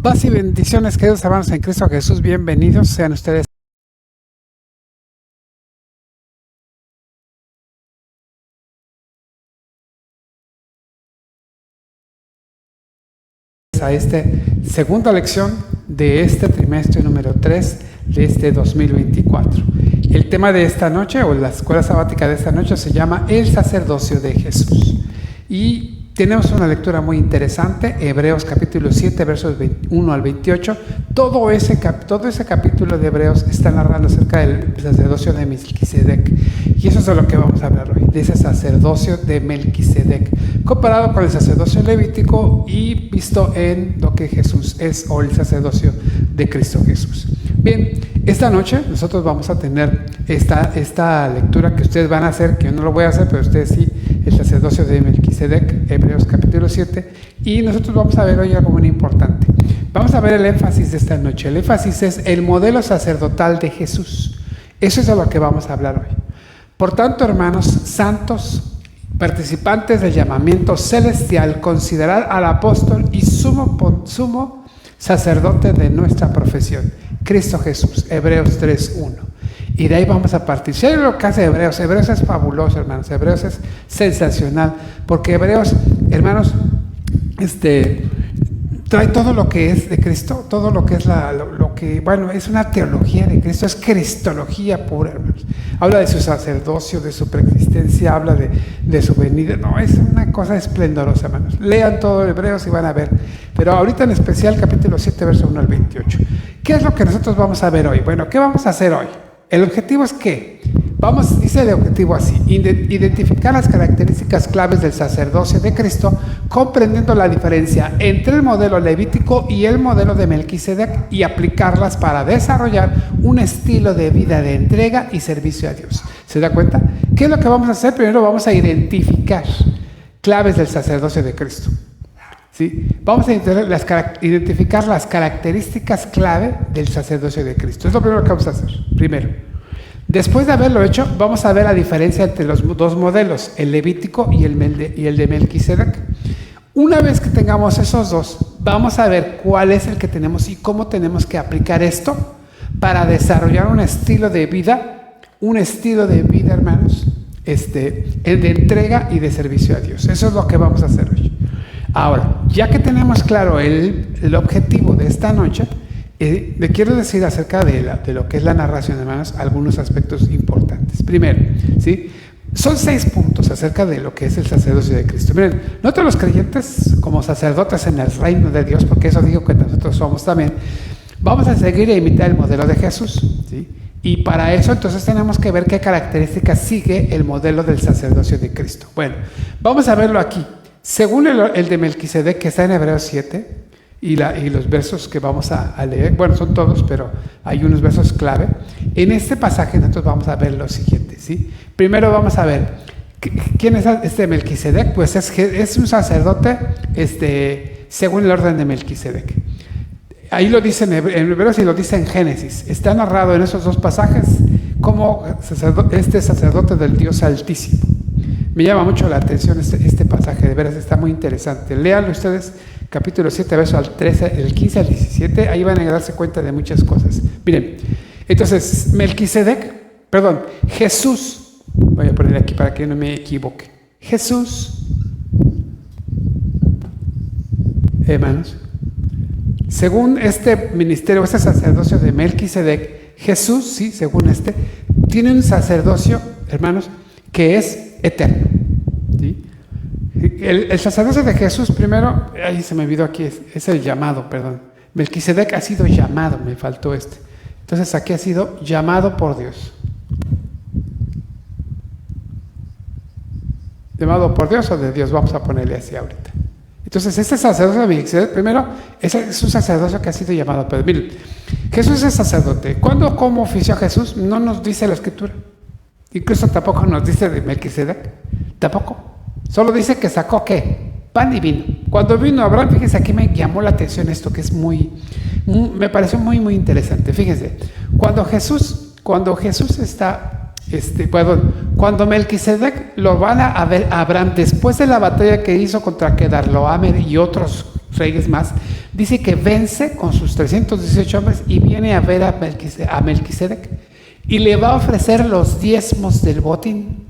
Paz y bendiciones, queridos hermanos en Cristo Jesús, bienvenidos sean ustedes a esta segunda lección de este trimestre número 3 de este 2024. El tema de esta noche, o la escuela sabática de esta noche, se llama El sacerdocio de Jesús. Y tenemos una lectura muy interesante, Hebreos capítulo 7, versos 1 al 28. Todo ese capítulo de Hebreos está narrando acerca del sacerdocio de Melquisedec. Y eso es de lo que vamos a hablar hoy, de ese sacerdocio de Melquisedec, comparado con el sacerdocio levítico y visto en lo que Jesús es, o el sacerdocio de Cristo Jesús. Bien, esta noche nosotros vamos a tener esta lectura que ustedes van a hacer, que yo no lo voy a hacer, pero ustedes sí, el sacerdocio de Melquisedec, Hebreos capítulo 7, y nosotros vamos a ver hoy algo muy importante. Vamos a ver el énfasis de esta noche. El énfasis es el modelo sacerdotal de Jesús. Eso es de lo que vamos a hablar hoy. Por tanto, hermanos santos, participantes del llamamiento celestial, considerad al apóstol y sumo sacerdote de nuestra profesión, Cristo Jesús, Hebreos 3:1. Y de ahí vamos a partir. Si hay lo que hace Hebreos es fabuloso, hermanos. Hebreos es sensacional, porque Hebreos, hermanos, trae todo lo que es de Cristo, todo lo que es es una teología de Cristo, es cristología pura, hermanos. Habla de su sacerdocio, de su preexistencia, habla de su venida. No, es una cosa esplendorosa, hermanos. Lean todo Hebreos y van a ver. Pero ahorita en especial capítulo 7, verso 1 al 28. ¿Qué es lo que nosotros vamos a ver hoy? Bueno, ¿qué vamos a hacer hoy? El objetivo es que, dice el objetivo así: identificar las características claves del sacerdocio de Cristo, comprendiendo la diferencia entre el modelo levítico y el modelo de Melquisedec, y aplicarlas para desarrollar un estilo de vida de entrega y servicio a Dios. ¿Se da cuenta? ¿Qué es lo que vamos a hacer? Primero vamos a identificar claves del sacerdocio de Cristo. ¿Sí? Vamos a identificar las características clave del sacerdocio de Cristo. Es lo primero que vamos a hacer. Primero. Después de haberlo hecho, vamos a ver la diferencia entre los dos modelos, el levítico y el de Melquisedec. Una vez que tengamos esos dos, vamos a ver cuál es el que tenemos y cómo tenemos que aplicar esto para desarrollar un estilo de vida, hermanos, el de entrega y de servicio a Dios. Eso es lo que vamos a hacer hoy. Ahora, ya que tenemos claro el objetivo de esta noche, le quiero decir acerca de lo que es la narración, hermanos, algunos aspectos importantes. Primero, ¿sí? Son 6 puntos acerca de lo que es el sacerdocio de Cristo. Miren, nosotros los creyentes, como sacerdotes en el reino de Dios, porque eso digo que nosotros somos también, vamos a seguir e imitar el modelo de Jesús, ¿sí? Y para eso entonces tenemos que ver qué características sigue el modelo del sacerdocio de Cristo. Bueno, vamos a verlo aquí. Según el de Melquisedec, que está en Hebreos 7, y los versos que vamos a leer, bueno, son todos, pero hay unos versos clave. En este pasaje nosotros vamos a ver lo siguiente, ¿sí? Primero vamos a ver, ¿quién es este Melquisedec? Pues es un sacerdote según el orden de Melquisedec. Ahí lo dice en Hebreos y lo dice en Génesis. Está narrado en esos dos pasajes como este sacerdote del Dios Altísimo. Me llama mucho la atención este pasaje, de veras está muy interesante. Léanlo ustedes, capítulo 7, verso al 13, el 15 al 17, ahí van a darse cuenta de muchas cosas. Miren, entonces, Jesús, voy a poner aquí para que no me equivoque. Jesús, hermanos, según este ministerio, este sacerdocio de Melquisedec, Jesús, sí, según tiene un sacerdocio, hermanos, que es eterno, ¿sí? El sacerdocio de Jesús, primero, ahí se me olvidó aquí, es el llamado, perdón. Melquisedec ha sido llamado, me faltó Entonces aquí ha sido llamado por Dios. ¿Llamado por Dios o de Dios? Vamos a ponerle así ahorita. Entonces este sacerdocio de Melquisedec, primero, es un sacerdocio que ha sido llamado por Dios. Miren, Jesús es sacerdote. ¿Cómo ofició Jesús? No nos dice la Escritura. Incluso tampoco nos dice de Melquisedec, tampoco. Solo dice que sacó, ¿qué? Pan y vino. Cuando vino Abraham, fíjense, aquí me llamó la atención esto, que es me pareció muy, muy interesante. Fíjense, cuando Jesús está, cuando Melquisedec lo van a ver a Abraham, después de la batalla que hizo contra Kedorlaomer y otros reyes más, dice que vence con sus 318 hombres y viene a ver a Melquisedec y le va a ofrecer los diezmos del botín.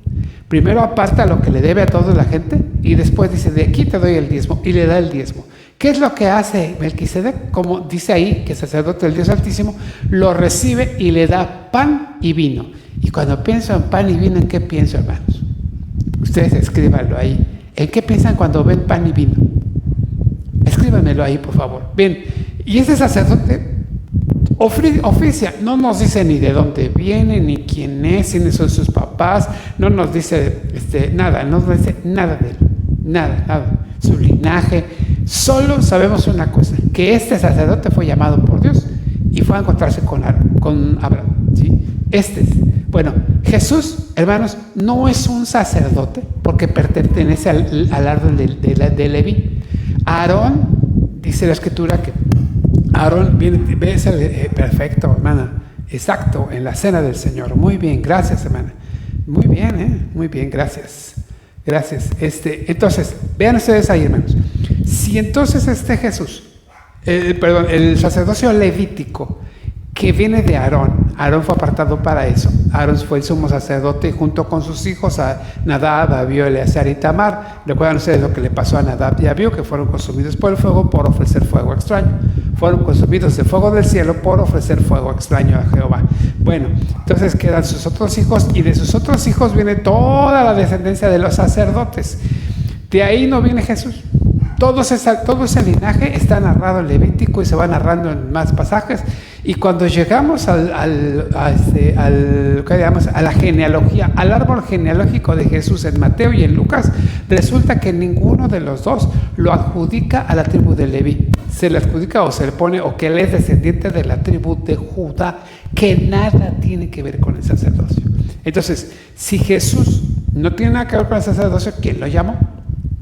Primero aparta lo que le debe a toda la gente y después dice, de aquí te doy el diezmo, y le da el diezmo. ¿Qué es lo que hace Melquisedec? Como dice ahí, que el sacerdote del Dios Altísimo lo recibe y le da pan y vino. Y cuando pienso en pan y vino, ¿en qué pienso, hermanos? Ustedes escríbanlo ahí. ¿En qué piensan cuando ven pan y vino? Escríbanmelo ahí, por favor. Bien, y ese sacerdote oficia, no nos dice ni de dónde viene, ni quién es, ni son sus papás, no nos dice nada, no nos dice nada de él, nada, su linaje. Solo sabemos una cosa, que este sacerdote fue llamado por Dios y fue a encontrarse con Abraham, ¿sí? Bueno, Jesús, hermanos, no es un sacerdote porque pertenece al árbol de Leví. Aarón, dice la Escritura que Aarón es el perfecto, hermana, exacto, en la cena del Señor. Muy bien, gracias, hermana. Muy bien, muy bien, gracias. Entonces, vean ustedes ahí, hermanos. Si entonces Jesús, el sacerdocio levítico que viene de Aarón fue apartado para eso. Aarón fue el sumo sacerdote junto con sus hijos, a Nadab, Abiú, Eleazar y Tamar. Recuerdan ustedes lo que le pasó a Nadab y Abiú, que fueron consumidos por el fuego por ofrecer fuego extraño. Fueron consumidos de fuego del cielo por ofrecer fuego extraño a Jehová. Bueno, entonces quedan sus otros hijos, y de sus otros hijos viene toda la descendencia de los sacerdotes. De ahí no viene Jesús. Todo ese linaje está narrado en Levítico y se va narrando en más pasajes. Y cuando llegamos a la genealogía, al árbol genealógico de Jesús en Mateo y en Lucas, resulta que ninguno de los dos lo adjudica a la tribu de Leví. Se le adjudica o se le pone, o que él es descendiente de la tribu de Judá, que nada tiene que ver con el sacerdocio. Entonces, si Jesús no tiene nada que ver con el sacerdocio, ¿quién lo llamó?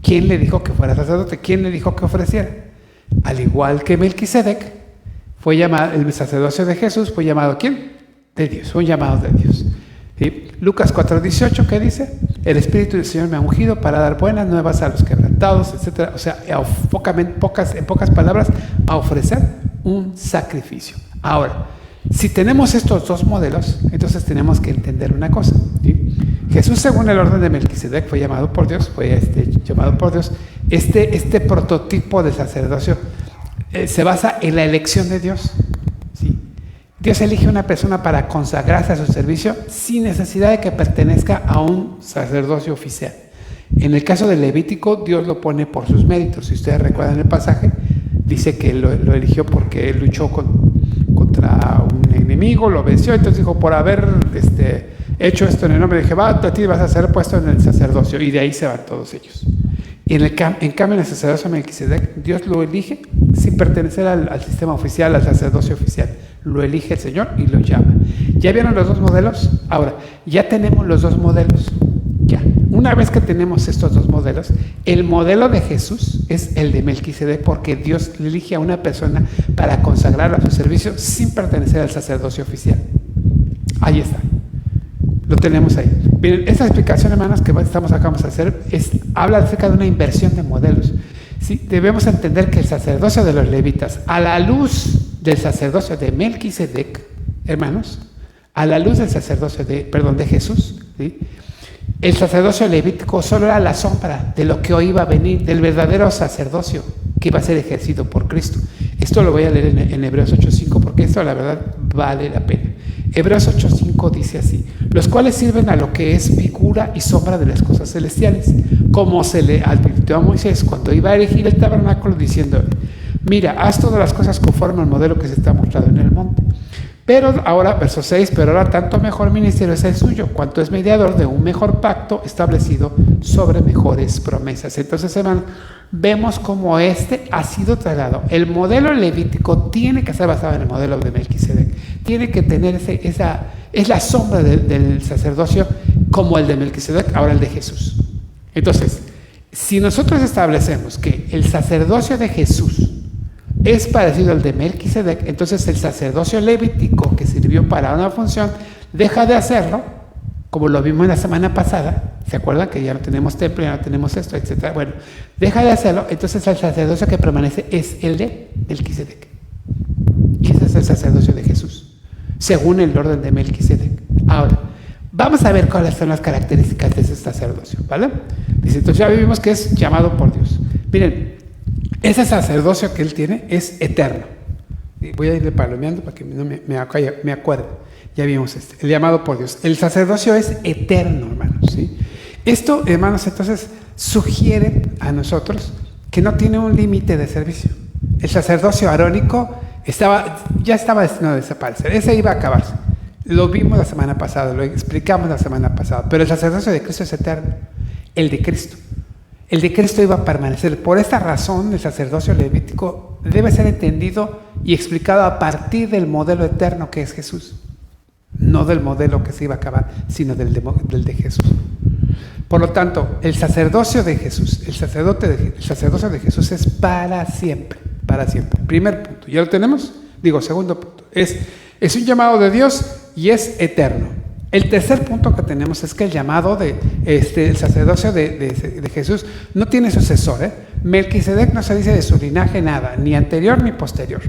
¿Quién le dijo que fuera sacerdote? ¿Quién le dijo que ofreciera? Al igual que Melquisedec, fue llamado, el sacerdocio de Jesús fue llamado ¿quién? De Dios, fue un llamado de Dios. ¿Sí? Lucas 4:18, ¿qué dice? El Espíritu del Señor me ha ungido para dar buenas nuevas a los quebrantados, etc. O sea, en pocas palabras, a ofrecer un sacrificio. Ahora, si tenemos estos dos modelos, entonces tenemos que entender una cosa, ¿sí? Jesús, según el orden de Melquisedec, fue llamado por Dios, este prototipo de sacerdocio se basa en la elección de Dios, ¿sí? Dios elige a una persona para consagrarse a su servicio sin necesidad de que pertenezca a un sacerdocio oficial. En el caso del Levítico, Dios lo pone por sus méritos. Si ustedes recuerdan el pasaje, dice que lo eligió porque él luchó contra un enemigo, lo venció, entonces dijo, por haber hecho esto en el nombre de Jehová, a ti vas a ser puesto en el sacerdocio, y de ahí se van todos ellos. Y en cambio, en el sacerdocio de Melquisedec, Dios lo elige sin pertenecer al sistema oficial, al sacerdocio oficial. Lo elige el Señor y lo llama. ¿Ya vieron los dos modelos? Ahora, ya tenemos los dos modelos. Ya. Una vez que tenemos estos dos modelos, el modelo de Jesús es el de Melquisedec, porque Dios elige a una persona para consagrarla a su servicio sin pertenecer al sacerdocio oficial. Ahí está. Lo tenemos ahí. Miren, esa explicación, hermanos, que acabamos de hacer, habla acerca de una inversión de modelos. ¿Sí? Debemos entender que el sacerdocio de los levitas, a la luz del sacerdocio de Melquisedec, hermanos, a la luz del sacerdocio de Jesús, ¿sí? El sacerdocio levítico solo era la sombra de lo que hoy iba a venir, del verdadero sacerdocio que iba a ser ejercido por Cristo. Esto lo voy a leer en Hebreos 8:5, porque esto la verdad vale la pena. Hebreos 8:5 dice así: los cuales sirven a lo que es figura y sombra de las cosas celestiales, como se le advirtió a Moisés cuando iba a erigir el tabernáculo, diciendo: mira, haz todas las cosas conforme al modelo que se está mostrado en el monte. Pero ahora, verso 6, pero ahora tanto mejor ministerio es el suyo, cuanto es mediador de un mejor pacto establecido sobre mejores promesas. Entonces, hermanos, vemos cómo ha sido trasladado. El modelo levítico tiene que estar basado en el modelo de Melquisedec. Tiene que tener es la sombra del sacerdocio como el de Melquisedec, ahora el de Jesús. Entonces, si nosotros establecemos que el sacerdocio de Jesús es parecido al de Melquisedec, entonces el sacerdocio levítico que sirvió para una función deja de hacerlo, como lo vimos en la semana pasada, ¿Se acuerdan que ya no tenemos templo, ya no tenemos esto, etcétera? Bueno, deja de hacerlo, entonces el sacerdocio que permanece es el de Melquisedec. Y ese es el sacerdocio de Jesús, según el orden de Melquisedec. Ahora, vamos a ver cuáles son las características de ese sacerdocio, ¿vale? Dice, entonces ya vimos que es llamado por Dios. Miren, ese sacerdocio que él tiene es eterno. Voy a irle palomeando para que no me acuerde. Ya vimos el llamado por Dios. El sacerdocio es eterno, hermanos, ¿sí? Esto, hermanos, entonces sugiere a nosotros que no tiene un límite de servicio. El sacerdocio arónico ya estaba destinado a desaparecer. Ese iba a acabarse. Lo vimos la semana pasada, lo explicamos la semana pasada. Pero el sacerdocio de Cristo es eterno. El de Cristo. El de Cristo iba a permanecer. Por esta razón, el sacerdocio levítico debe ser entendido y explicado a partir del modelo eterno que es Jesús. No del modelo que se iba a acabar, sino del de Jesús. Por lo tanto, el sacerdocio de Jesús, el sacerdocio de Jesús es para siempre, para siempre. Primer punto, ¿ya lo tenemos? Segundo punto, es un llamado de Dios y es eterno. El tercer punto que tenemos es que el llamado el sacerdocio de Jesús no tiene sucesor, ¿eh? Melquisedec no se dice de su linaje nada, ni anterior ni posterior,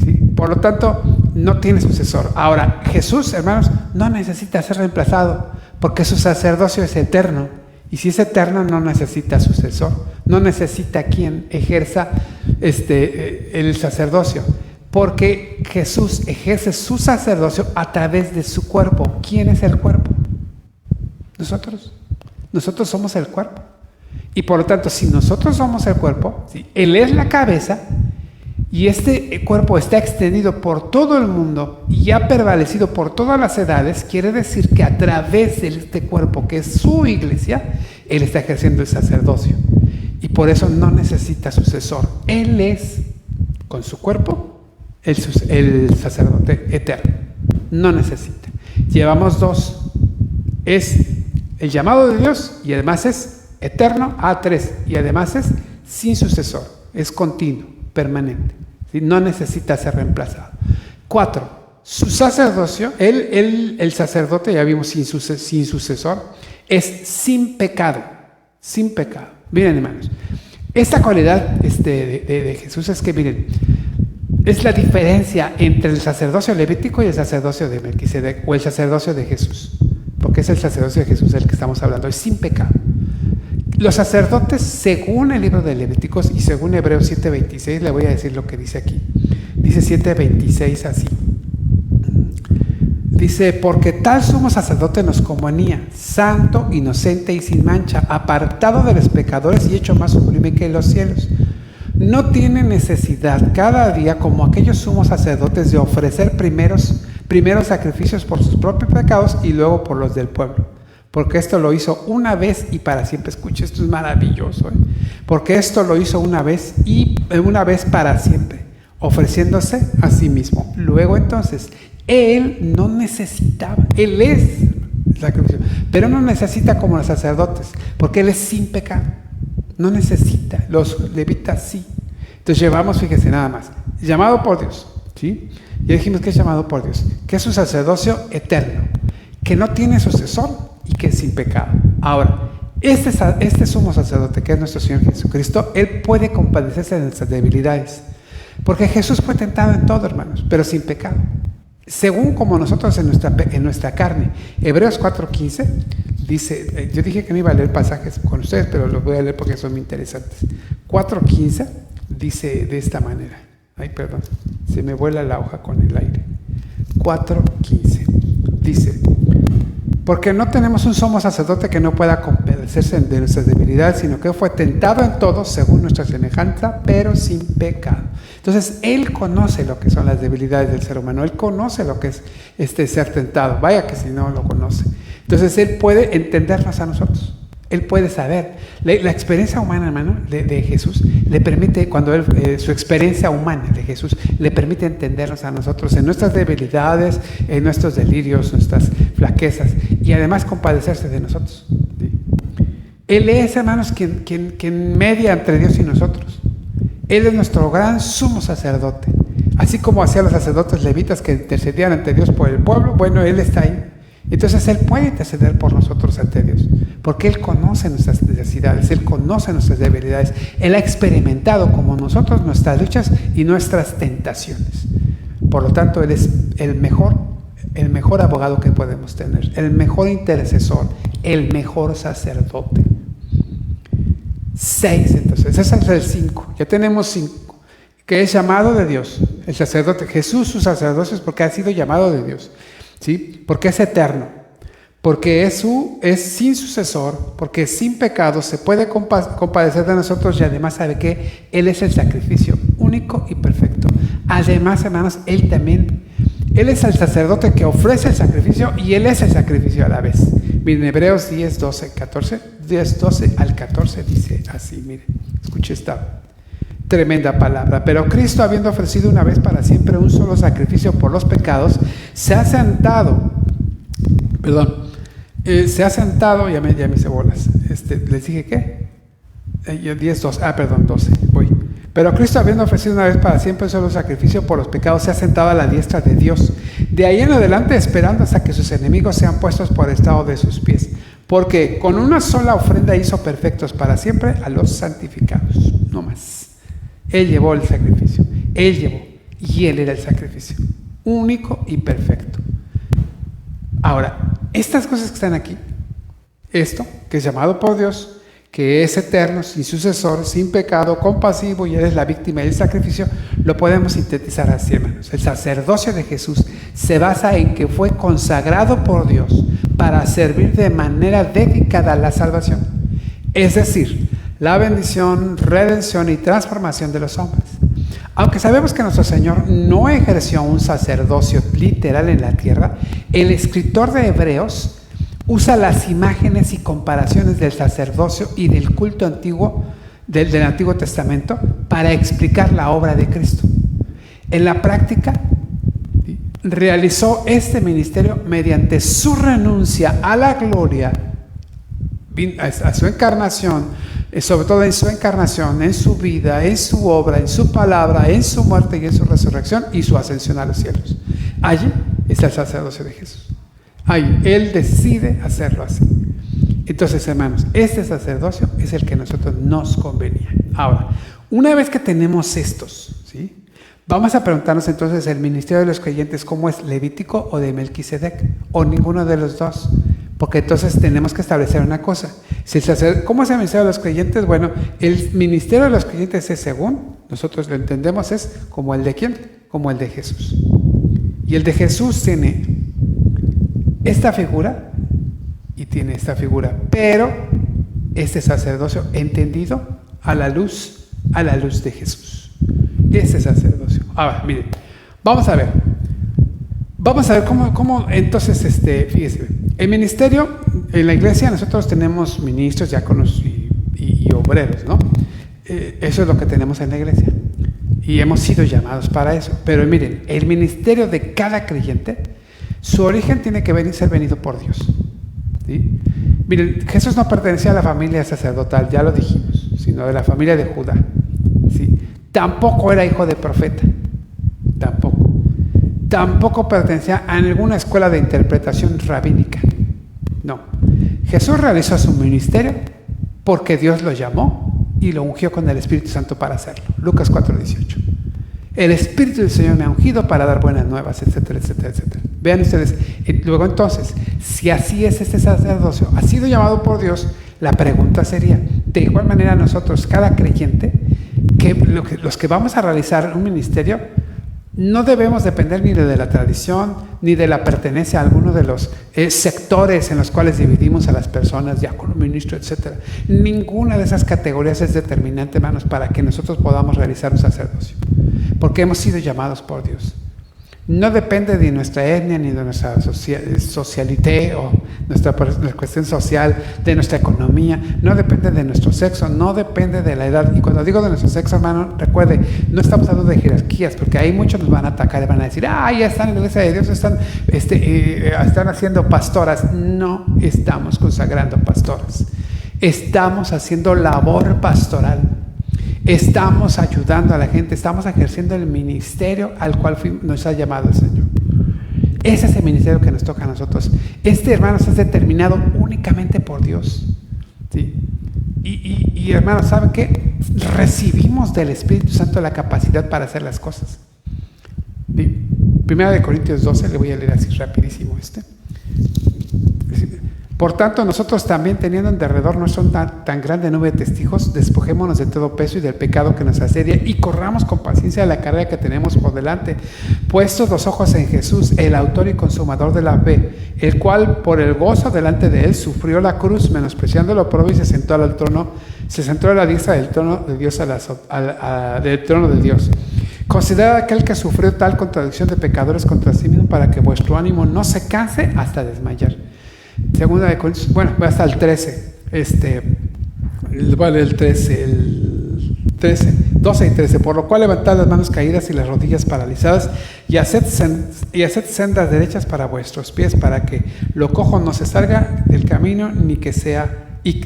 ¿sí? Por lo tanto, no tiene sucesor. Ahora, Jesús, hermanos, no necesita ser reemplazado, porque su sacerdocio es eterno. Y si es eterno, no necesita sucesor. No necesita quien ejerza el sacerdocio. Porque Jesús ejerce su sacerdocio a través de su cuerpo. ¿Quién es el cuerpo? Nosotros. Nosotros somos el cuerpo. Y por lo tanto, si nosotros somos el cuerpo, ¿sí? Él es la cabeza, y este cuerpo está extendido por todo el mundo y ha prevalecido por todas las edades, quiere decir que a través de este cuerpo, que es su iglesia, Él está ejerciendo el sacerdocio. Y por eso no necesita sucesor. Él es, con su cuerpo, el sacerdote eterno. No necesita. Llevamos dos. Es el llamado de Dios y además es eterno. Tres. Y además es sin sucesor. Es continuo, permanente. ¿Sí? No necesita ser reemplazado. 4. Su sacerdocio, el sacerdote, ya vimos sin sucesor, es sin pecado. Sin pecado. Miren, hermanos, esta cualidad de Jesús es que, miren, es la diferencia entre el sacerdocio levítico y el sacerdocio de Melquisedec, o el sacerdocio de Jesús, porque es el sacerdocio de Jesús del que estamos hablando, es sin pecado. Los sacerdotes, según el libro de Levíticos y según Hebreos 7:26, le voy a decir lo que dice aquí. Dice 7:26 así. Dice, porque tal sumo sacerdote nos convenía, santo, inocente y sin mancha, apartado de los pecadores y hecho más sublime que los cielos. No tiene necesidad cada día, como aquellos sumos sacerdotes, de ofrecer primeros sacrificios por sus propios pecados y luego por los del pueblo. Porque esto lo hizo una vez y para siempre. Escuche, esto es maravilloso, ¿eh? Porque esto lo hizo una vez y una vez para siempre, ofreciéndose a sí mismo. Luego entonces, Él no necesitaba, Él es sacrificio, pero no necesita como los sacerdotes, porque Él es sin pecado. No necesita, los levitas sí. Entonces llevamos, fíjese nada más, llamado por Dios, ¿sí? Ya dijimos que es llamado por Dios, que es un sacerdocio eterno, que no tiene sucesor y que es sin pecado. Ahora, este sumo sacerdote, que es nuestro Señor Jesucristo, Él puede compadecerse de nuestras debilidades, porque Jesús fue tentado en todo, hermanos, pero sin pecado, según como nosotros en nuestra carne. Hebreos 4:15 dice, yo dije que no iba a leer pasajes con ustedes, pero los voy a leer porque son muy interesantes. 4:15 dice de esta manera. Ay, perdón, se me vuela la hoja con el aire. 4:15 dice, porque no tenemos un sumo sacerdote que no pueda compadecerse de nuestras debilidades, sino que fue tentado en todo según nuestra semejanza, pero sin pecado. Entonces, Él conoce lo que son las debilidades del ser humano. Él conoce lo que es ser tentado. Vaya que si no lo conoce. Entonces, Él puede entendernos a nosotros. Él puede saber. La experiencia humana, hermano, de Jesús, le permite, su experiencia humana de Jesús, le permite entendernos a nosotros en nuestras debilidades, en nuestros delirios, nuestras flaquezas, y además compadecerse de nosotros. ¿Sí? Él es, hermanos, quien media entre Dios y nosotros. Él es nuestro gran sumo sacerdote. Así como hacían los sacerdotes levitas que intercedían ante Dios por el pueblo, bueno, Él está ahí. Entonces Él puede interceder por nosotros ante Dios. porque Él conoce nuestras necesidades, Él conoce nuestras debilidades, Él ha experimentado como nosotros nuestras luchas y nuestras tentaciones. Por lo tanto, Él es el mejor abogado que podemos tener, el mejor intercesor, el mejor sacerdote. 6, entonces, ese es el 5. Ya tenemos 5, que es llamado de Dios, el sacerdote. Jesús, su sacerdocio, es porque ha sido llamado de Dios, ¿sí? Porque es eterno, porque es sin sucesor, porque sin pecado se puede compadecer de nosotros y además sabe que Él es el sacrificio único y perfecto. Además, hermanos, Él es el sacerdote que ofrece el sacrificio y Él es el sacrificio a la vez. Miren, Hebreos 10, 12 al 14 dice así, miren, escuche esta tremenda palabra. Pero Cristo, habiendo ofrecido una vez para siempre un solo sacrificio por los pecados, se ha sentado, ya me hice bolas, ¿les dije qué? 12, voy. Pero Cristo, habiendo ofrecido una vez para siempre un solo sacrificio por los pecados, se ha sentado a la diestra de Dios. De ahí en adelante, esperando hasta que sus enemigos sean puestos por estrado de sus pies. Porque con una sola ofrenda hizo perfectos para siempre a los santificados. No más. Él llevó el sacrificio. Y Él era el sacrificio. Único y perfecto. Ahora, estas cosas que están aquí, esto, que es llamado por Dios, que es eterno, sin sucesor, sin pecado, compasivo, y Él es la víctima del sacrificio, lo podemos sintetizar así, hermanos. El sacerdocio de Jesús se basa en que fue consagrado por Dios para servir de manera dedicada a la salvación, es decir, la bendición, redención y transformación de los hombres. Aunque sabemos que nuestro Señor no ejerció un sacerdocio literal en la tierra, el escritor de Hebreos usa las imágenes y comparaciones del sacerdocio y del culto antiguo del Antiguo Testamento para explicar la obra de Cristo. En la práctica, realizó este ministerio mediante su renuncia a la gloria, a su encarnación, sobre todo en su encarnación, en su vida, en su obra, en su palabra, en su muerte y en su resurrección y su ascensión a los cielos. Allí está el sacerdocio de Jesús. Ahí, Él decide hacerlo así. Entonces, hermanos, este sacerdocio es el que a nosotros nos convenía. Ahora, una vez que tenemos estos, ¿sí? Vamos a preguntarnos entonces, ¿el ministerio de los creyentes cómo es, levítico o de Melquisedec? O ninguno de los dos. Porque entonces tenemos que establecer una cosa. ¿Cómo es el ministerio de los creyentes? Bueno, el ministerio de los creyentes es, según nosotros lo entendemos, es como el de ¿quién? Como el de Jesús. Y el de Jesús tiene esta figura y tiene esta figura, pero este sacerdocio entendido a la luz de Jesús. Ese sacerdocio. Ahora, miren, vamos a ver cómo entonces, fíjese, el ministerio en la iglesia, nosotros tenemos ministros, diáconos y obreros, ¿no? Eso es lo que tenemos en la iglesia y hemos sido llamados para eso. Pero miren, el ministerio de cada creyente, su origen tiene que ser venido por Dios, ¿sí? Miren, Jesús no pertenecía a la familia sacerdotal, ya lo dijimos, sino de la familia de Judá, ¿sí? Tampoco era hijo de profeta, tampoco pertenecía a ninguna escuela de interpretación rabínica, no. Jesús realizó su ministerio porque Dios lo llamó y lo ungió con el Espíritu Santo para hacerlo. Lucas 4:18. El Espíritu del Señor me ha ungido para dar buenas nuevas, etcétera, etcétera, etcétera. Vean ustedes, luego entonces, si así es este sacerdocio, ha sido llamado por Dios, la pregunta sería, de igual manera nosotros, cada creyente, los que vamos a realizar un ministerio, no debemos depender ni de la tradición, ni de la pertenencia a alguno de los sectores en los cuales dividimos a las personas, diácono, ministro, etcétera. Ninguna de esas categorías es determinante, hermanos, para que nosotros podamos realizar un sacerdocio, porque hemos sido llamados por Dios. No depende de nuestra etnia, ni de nuestra socialité o nuestra cuestión social, de nuestra economía, no depende de nuestro sexo, no depende de la edad. Y cuando digo de nuestro sexo, hermano, recuerde, no estamos hablando de jerarquías, porque ahí muchos nos van a atacar y van a decir, ya están en la iglesia de Dios, están haciendo pastoras. No estamos consagrando pastoras, estamos haciendo labor pastoral. Estamos ayudando a la gente, estamos ejerciendo el ministerio al cual nos ha llamado el Señor. Ese es el ministerio que nos toca a nosotros. Hermanos, es determinado únicamente por Dios. Y hermanos, ¿saben qué? Recibimos del Espíritu Santo la capacidad para hacer las cosas. Primera de Corintios 12, le voy a leer así rapidísimo Por tanto, nosotros también, teniendo en derredor nuestro tan grande nube de testigos, despojémonos de todo peso y del pecado que nos asedia y corramos con paciencia la carrera que tenemos por delante, puestos los ojos en Jesús, el autor y consumador de la fe, el cual por el gozo delante de él sufrió la cruz, menospreciando lo oprobio, y se sentó a la diestra del trono de Dios, del trono de Dios. Considerad aquel que sufrió tal contradicción de pecadores contra sí mismo, para que vuestro ánimo no se canse hasta desmayar. Segunda de Corintios, voy hasta el 13, el 13, 12 y 13, por lo cual levantad las manos caídas y las rodillas paralizadas y haced sendas derechas para vuestros pies, para que lo cojo no se salga del camino,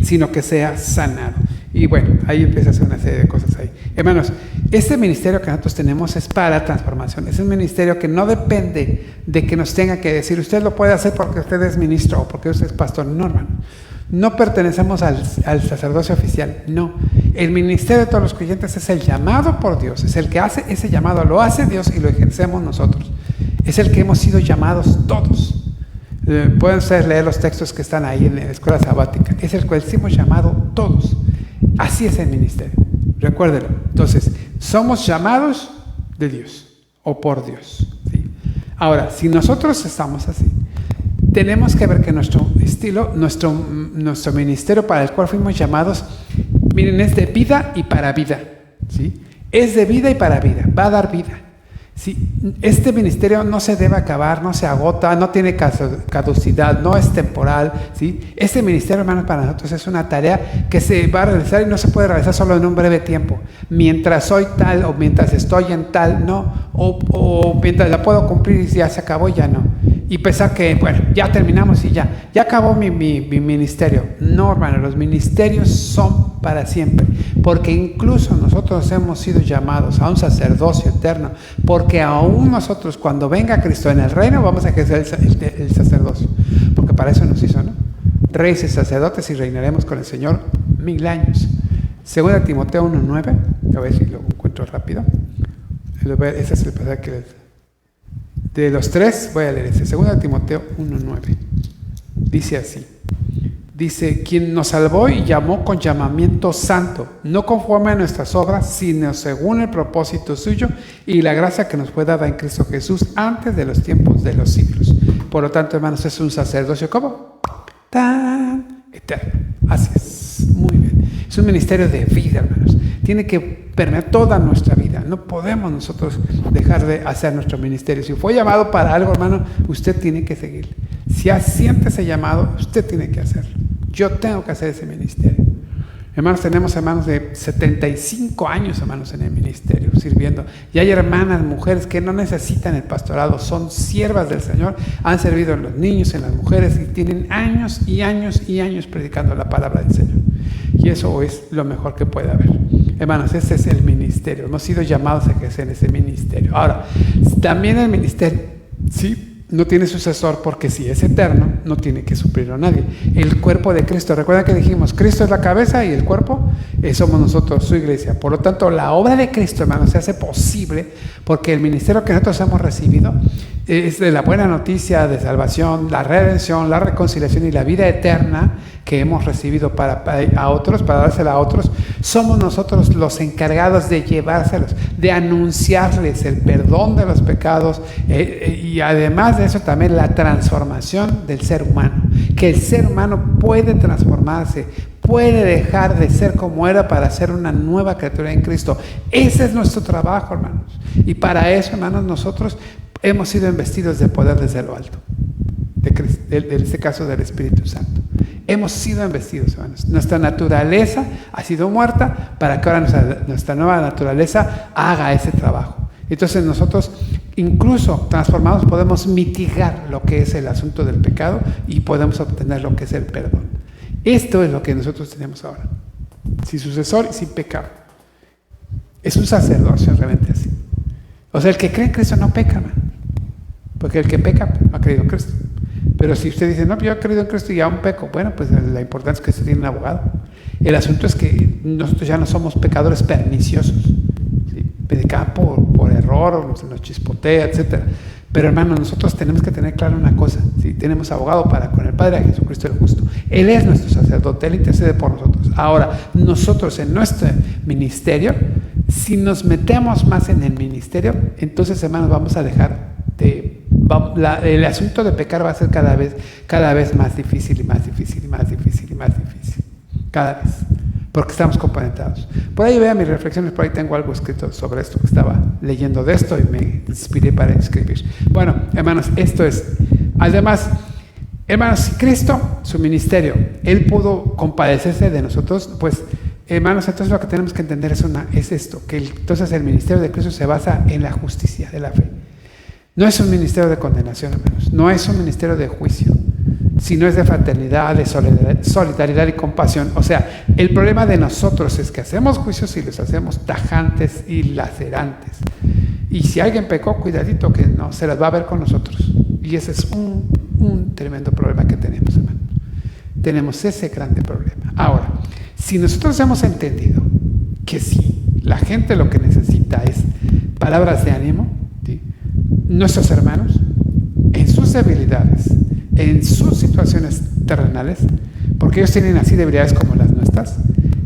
sino que sea sanado. Y bueno, ahí empieza a hacer una serie de cosas ahí. Hermanos, este ministerio que nosotros tenemos es para transformación. Es un ministerio que no depende de que nos tenga que decir, usted lo puede hacer porque usted es ministro o porque usted es pastor. No, hermano. No pertenecemos al sacerdocio oficial, no. El ministerio de todos los creyentes es el llamado por Dios, es el que hace ese llamado, lo hace Dios y lo ejercemos nosotros. Es el que hemos sido llamados todos. Pueden ustedes leer los textos que están ahí en la escuela sabática. Es el cual hemos llamado todos. Así es el ministerio. Recuérdenlo. Entonces, somos llamados de Dios o por Dios. ¿Sí? Ahora, si nosotros estamos así, tenemos que ver que nuestro estilo, nuestro ministerio para el cual fuimos llamados, miren, es de vida y para vida. ¿Sí? Es de vida y para vida. Va a dar vida. ¿Sí? Este ministerio no se debe acabar, no se agota, no tiene caducidad, no es temporal. ¿Sí? Este ministerio, hermanos, para nosotros es una tarea que se va a realizar y no se puede realizar solo en un breve tiempo. Mientras soy tal o mientras estoy en tal, no. O mientras la puedo cumplir y ya se acabó, ya no. Y pensar que, bueno, ya terminamos y ya acabó mi ministerio. No, hermano, los ministerios son para siempre, porque incluso nosotros hemos sido llamados a un sacerdocio eterno, porque aún nosotros, cuando venga Cristo en el reino, vamos a ejercer el sacerdocio, porque para eso nos hizo, ¿no? Reyes y sacerdotes, y reinaremos con el Señor 1000 años. Segunda Timoteo 1:9, a ver si lo encuentro rápido. Ese es el pasaje que de los tres voy a leer ese. Segunda Timoteo 1:9. Dice así. Dice, quien nos salvó y llamó con llamamiento santo, no conforme a nuestras obras, sino según el propósito suyo y la gracia que nos fue dada en Cristo Jesús antes de los tiempos de los siglos. Por lo tanto, hermanos, es un sacerdocio, ¿cómo? Tan eterno. Así es. Muy bien. Es un ministerio de vida, hermanos. Tiene que permear toda nuestra vida. No podemos nosotros dejar de hacer nuestro ministerio. Si fue llamado para algo, hermano, usted tiene que seguirle. Si siente ese llamado, usted tiene que hacerlo. Yo tengo que hacer ese ministerio. Hermanos, tenemos hermanos de 75 años, hermanos, en el ministerio, sirviendo. Y hay hermanas, mujeres que no necesitan el pastorado, son siervas del Señor, han servido en los niños, en las mujeres, y tienen años y años y años predicando la palabra del Señor. Y eso es lo mejor que puede haber. Hermanos, este es el ministerio. Hemos sido llamados a ejercer ese ministerio. Ahora, también el ministerio, sí, no tiene sucesor, porque si es eterno, no tiene que suplirlo a nadie. El cuerpo de Cristo, recuerda que dijimos, Cristo es la cabeza y el cuerpo somos nosotros, su iglesia. Por lo tanto, la obra de Cristo, hermanos, se hace posible porque el ministerio que nosotros hemos recibido es de la buena noticia de salvación, la redención, la reconciliación y la vida eterna que hemos recibido para dársela a otros. Somos nosotros los encargados de llevárselos, de anunciarles el perdón de los pecados y además de eso también la transformación del ser humano, que el ser humano puede transformarse, puede dejar de ser como era para ser una nueva criatura en Cristo. Ese es nuestro trabajo, hermanos, y para eso, hermanos, nosotros hemos sido investidos de poder desde lo alto, en este caso del Espíritu Santo. Hemos sido investidos, hermanos. Nuestra naturaleza ha sido muerta para que ahora nuestra nueva naturaleza haga ese trabajo. Entonces nosotros, incluso transformados, podemos mitigar lo que es el asunto del pecado y podemos obtener lo que es el perdón. Esto es lo que nosotros tenemos ahora. Sin sucesor y sin pecado. Es un sacerdocio realmente así. O sea, el que cree en Cristo no peca, hermano. Porque el que peca no ha creído en Cristo. Pero si usted dice, no, yo he creído en Cristo y aún peco, bueno, pues la importancia es que usted tiene un abogado. El asunto es que nosotros ya no somos pecadores perniciosos, ¿sí? Pecar por error, o nos chispotea, etc. Pero hermanos, nosotros tenemos que tener claro una cosa, ¿sí? Tenemos abogado para con el Padre, a Jesucristo el justo. Él es nuestro sacerdote, Él intercede por nosotros. Ahora, nosotros en nuestro ministerio, si nos metemos más en el ministerio, entonces hermanos vamos a dejar el asunto de pecar va a ser cada vez más difícil y más difícil y más difícil y más difícil, cada vez, porque estamos componentados. Por ahí vean mis reflexiones, por ahí tengo algo escrito sobre esto, que estaba leyendo de esto y me inspiré para escribir. Bueno, hermanos, esto es, además, hermanos, Cristo, su ministerio, Él pudo compadecerse de nosotros, pues, hermanos, entonces lo que tenemos que entender es esto, que entonces el ministerio de Cristo se basa en la justicia de la fe. No es un ministerio de condenación, hermanos. No es un ministerio de juicio, sino es de fraternidad, de solidaridad y compasión. O sea, el problema de nosotros es que hacemos juicios y los hacemos tajantes y lacerantes. Y si alguien pecó, cuidadito que no se las va a ver con nosotros. Y ese es un tremendo problema que tenemos, hermanos. Tenemos ese grande problema. Ahora, si nosotros hemos entendido que si la gente lo que necesita es palabras de ánimo, ¿sí? Nuestros hermanos, en sus debilidades, en sus situaciones terrenales, porque ellos tienen así debilidades como las nuestras,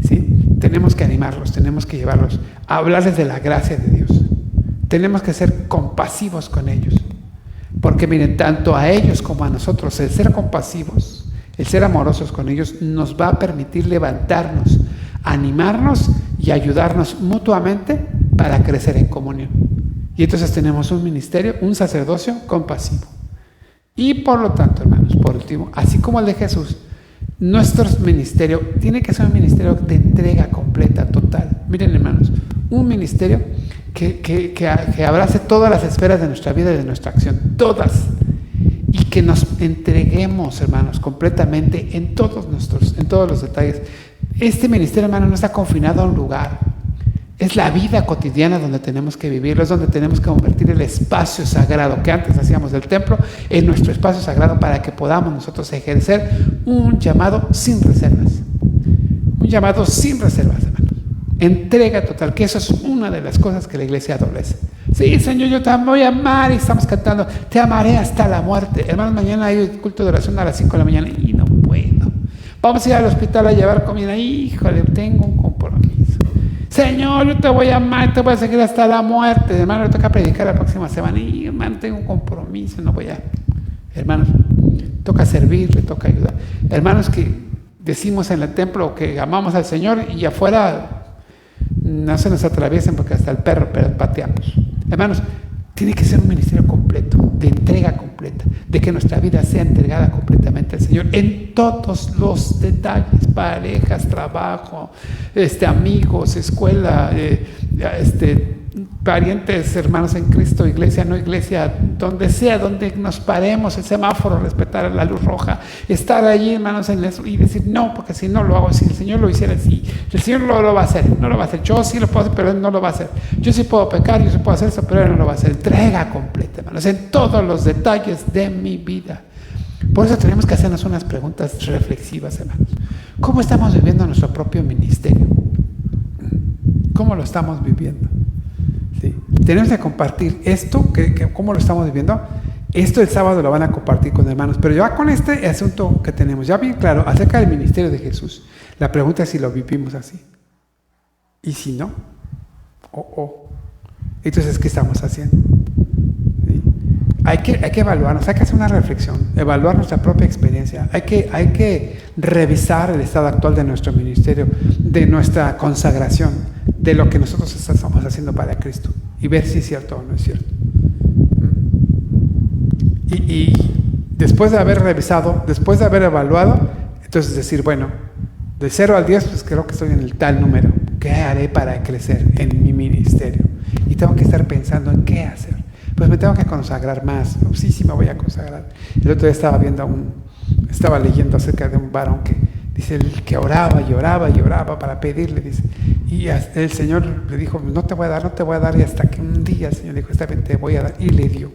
¿sí? Tenemos que animarlos, tenemos que llevarlos a hablarles de la gracia de Dios. Tenemos que ser compasivos con ellos, porque miren, tanto a ellos como a nosotros, el ser compasivos, el ser amorosos con ellos, nos va a permitir levantarnos, animarnos y ayudarnos mutuamente para crecer en comunión. Y entonces tenemos un ministerio, un sacerdocio compasivo. Y por lo tanto, hermanos, por último, así como el de Jesús, nuestro ministerio tiene que ser un ministerio de entrega completa, total. Miren, hermanos, un ministerio que abrace todas las esferas de nuestra vida y de nuestra acción, todas. Y que nos entreguemos, hermanos, completamente en todos los detalles. Este ministerio, hermano, no está confinado a un lugar. Es la vida cotidiana donde tenemos que vivirlo, es donde tenemos que convertir el espacio sagrado que antes hacíamos del templo en nuestro espacio sagrado para que podamos nosotros ejercer un llamado sin reservas. Un llamado sin reservas, hermanos. Entrega total, que eso es una de las cosas que la iglesia adolece. Sí, Señor, yo te voy a amar y estamos cantando, te amaré hasta la muerte. Hermanos, mañana hay el culto de oración a las 5 de la mañana y no puedo. Vamos a ir al hospital a llevar comida. Híjole, tengo un compromiso. Señor, yo te voy a amar, te voy a seguir hasta la muerte. Hermano, me toca predicar la próxima semana. Y hermano, tengo un compromiso, no voy a. Hermanos, toca servir, le toca ayudar. Hermanos, que decimos en el templo que amamos al Señor y afuera no se nos atraviesen porque hasta el perro pateamos. Hermanos, tiene que ser un ministerio completo, de entrega completa, de que nuestra vida sea entregada completamente al Señor en todos los detalles, parejas, trabajo, amigos, escuela, parientes, hermanos en Cristo, iglesia, no iglesia, donde sea, donde nos paremos, el semáforo, respetar la luz roja, estar allí, hermanos, en eso y decir, no, porque si no lo hago, si el Señor lo hiciera así, el Señor no lo va a hacer, no lo va a hacer, yo sí lo puedo hacer, pero Él no lo va a hacer, yo sí puedo pecar, yo sí puedo hacer eso, pero Él no lo va a hacer. Entrega completa, hermanos, en todos los detalles de mi vida. Por eso tenemos que hacernos unas preguntas reflexivas, hermanos. ¿Cómo estamos viviendo nuestro propio ministerio? ¿Cómo lo estamos viviendo? ¿Sí? Tenemos que compartir esto, ¿cómo lo estamos viviendo? Esto el sábado lo van a compartir con hermanos, pero ya con este asunto que tenemos ya bien claro acerca del ministerio de Jesús, la pregunta es si lo vivimos así. Y si no, entonces, ¿qué estamos haciendo? ¿Sí? Hay que evaluarnos, hay que hacer una reflexión, evaluar nuestra propia experiencia, hay que revisar el estado actual de nuestro ministerio, de nuestra consagración, de lo que nosotros estamos haciendo para Cristo y ver si es cierto o no es cierto. Y después de haber revisado, después de haber evaluado, entonces decir, bueno, de 0 al 10, pues creo que estoy en el tal número. ¿Qué haré para crecer en mi ministerio? Y tengo que estar pensando en qué hacer. Pues me tengo que consagrar más. Sí me voy a consagrar. El otro día estaba leyendo acerca de un varón que dice que oraba y oraba y oraba para pedirle, dice, y el Señor le dijo, no te voy a dar, y hasta que un día el Señor le dijo, esta vez te voy a dar, y le dio.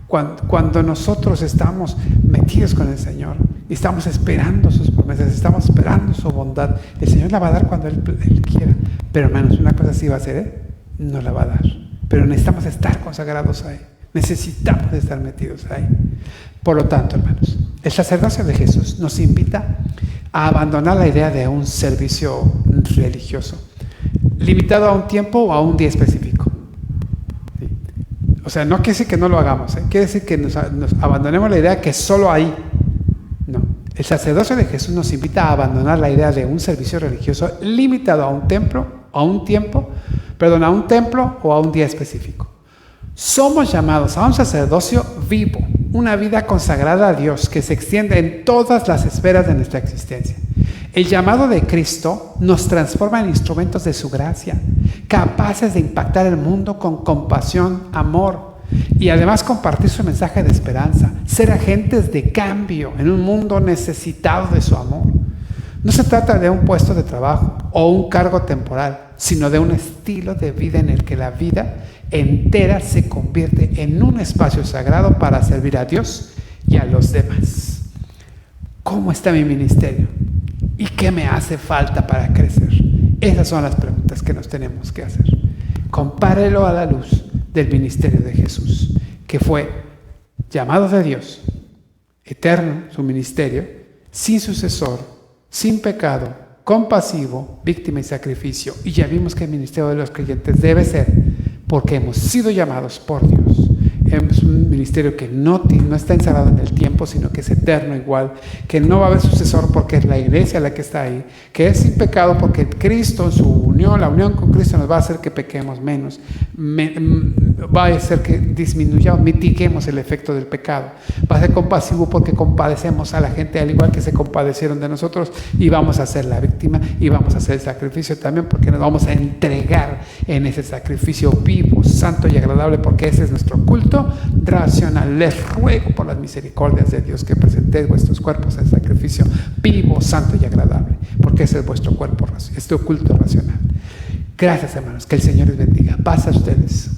Cuando nosotros estamos metidos con el Señor, Y estamos esperando sus promesas, estamos esperando su bondad. El Señor la va a dar cuando Él quiera. Pero hermanos, una cosa sí va a ser, nos la va a dar. Pero necesitamos estar consagrados a Él. Necesitamos estar metidos ahí. Por lo tanto, hermanos, el sacerdocio de Jesús nos invita a abandonar la idea de un servicio religioso, limitado a un tiempo o a un día específico. ¿Sí? O sea, no quiere decir que no lo hagamos, quiere decir que nos abandonemos la idea que solo ahí. No. El sacerdocio de Jesús nos invita a abandonar la idea de un servicio religioso limitado a un templo, a un templo o a un día específico. Somos llamados a un sacerdocio vivo, una vida consagrada a Dios que se extiende en todas las esferas de nuestra existencia. El llamado de Cristo nos transforma en instrumentos de su gracia, capaces de impactar el mundo con compasión, amor y además compartir su mensaje de esperanza, ser agentes de cambio en un mundo necesitado de su amor. No se trata de un puesto de trabajo o un cargo temporal, sino de un estilo de vida en el que la vida entera se convierte en un espacio sagrado para servir a Dios y a los demás. ¿Cómo está mi ministerio? ¿Y qué me hace falta para crecer? Esas son las preguntas que nos tenemos que hacer. Compárelo a la luz del ministerio de Jesús, que fue llamado de Dios, eterno su ministerio, sin sucesor, sin pecado, compasivo, víctima y sacrificio. Y ya vimos que el ministerio de los creyentes debe ser porque hemos sido llamados por Dios. Es un ministerio que no está encerrado en el tiempo, sino que es eterno igual, que no va a haber sucesor porque es la iglesia la que está ahí, que es sin pecado porque Cristo, su unión, la unión con Cristo nos va a hacer que pequemos menos, va a hacer que disminuyamos, mitiguemos el efecto del pecado. Va a ser compasivo porque compadecemos a la gente al igual que se compadecieron de nosotros, y vamos a ser la víctima y vamos a hacer el sacrificio también porque nos vamos a entregar en ese sacrificio vivo, santo y agradable, porque ese es nuestro culto racional. Les ruego por las misericordias de Dios que presentéis vuestros cuerpos en sacrificio vivo, santo y agradable, porque ese es vuestro cuerpo, este culto racional. Gracias, hermanos, que el Señor les bendiga. Paz a ustedes.